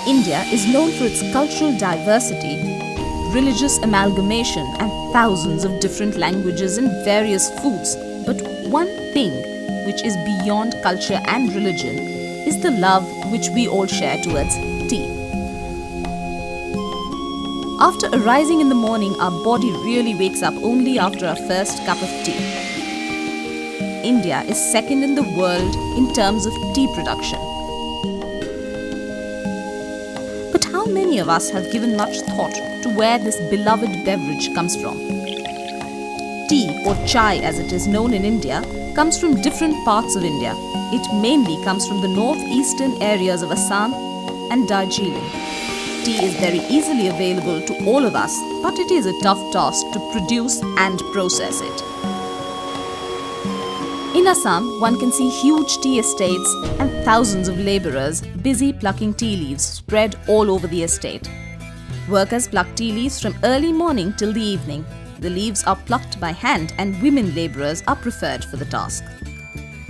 India is known for its cultural diversity, religious amalgamation, and thousands of different languages and various foods. But one thing which is beyond culture and religion is the love which we all share towards tea. After arising in the morning, our body really wakes up only after our first cup of tea. India is second in the world in terms of tea production. But how many of us have given much thought to where this beloved beverage comes from? Tea, or chai as it is known in India, comes from different parts of India. It mainly comes from the northeastern areas of Assam and Darjeeling. Tea is very easily available to all of us, but it is a tough task to produce and process it. In Assam, one can see huge tea estates and thousands of labourers busy plucking tea leaves spread all over the estate. Workers pluck tea leaves from early morning till the evening. The leaves are plucked by hand and women labourers are preferred for the task.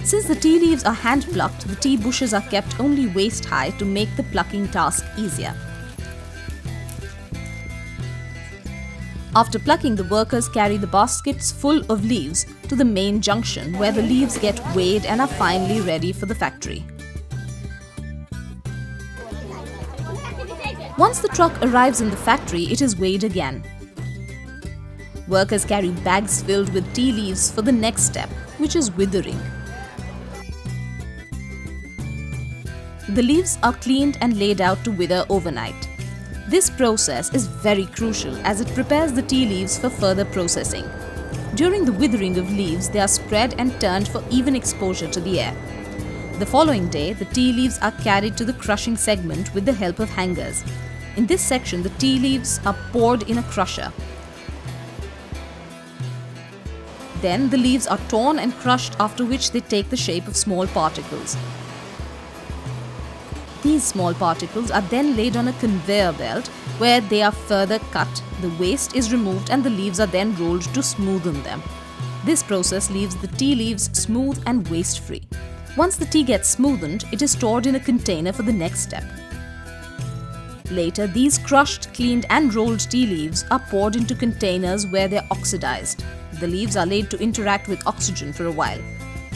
Since the tea leaves are hand plucked, the tea bushes are kept only waist high to make the plucking task easier. After plucking, the workers carry the baskets full of leaves to the main junction where the leaves get weighed and are finally ready for the factory. Once the truck arrives in the factory, it is weighed again. Workers carry bags filled with tea leaves for the next step, which is withering. The leaves are cleaned and laid out to wither overnight. This process is very crucial as it prepares the tea leaves for further processing. During the withering of leaves, they are spread and turned for even exposure to the air. The following day, the tea leaves are carried to the crushing segment with the help of hangers. In this section, the tea leaves are poured in a crusher. Then the leaves are torn and crushed, after which they take the shape of small particles. These small particles are then laid on a conveyor belt where they are further cut, the waste is removed and the leaves are then rolled to smoothen them. This process leaves the tea leaves smooth and waste-free. Once the tea gets smoothened, it is stored in a container for the next step. Later, these crushed, cleaned and rolled tea leaves are poured into containers where they are oxidized. The leaves are laid to interact with oxygen for a while.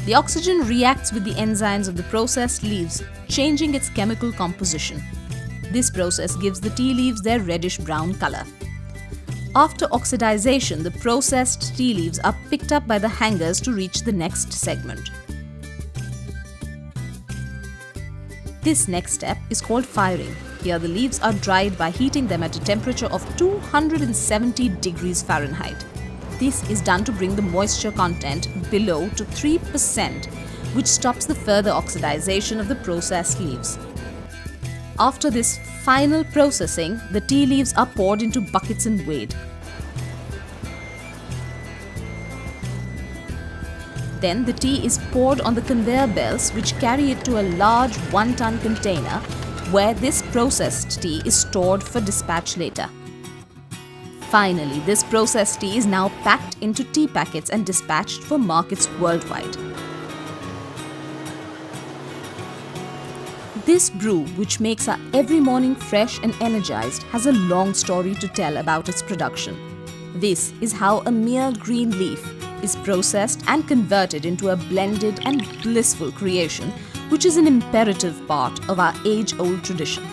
The oxygen reacts with the enzymes of the processed leaves, changing its chemical composition. This process gives the tea leaves their reddish-brown color. After oxidization, the processed tea leaves are picked up by the hangers to reach the next segment. This next step is called firing. Here the leaves are dried by heating them at a temperature of 270 degrees Fahrenheit. This is done to bring the moisture content below to 3%, which stops the further oxidization of the processed leaves. After this final processing, the tea leaves are poured into buckets and weighed. Then the tea is poured on the conveyor belts, which carry it to a large 1-ton container where this processed tea is stored for dispatch later. Finally, this processed tea is now packed into tea packets and dispatched for markets worldwide. This brew, which makes our every morning fresh and energized, has a long story to tell about its production. This is how a mere green leaf is processed and converted into a blended and blissful creation, which is an imperative part of our age-old tradition.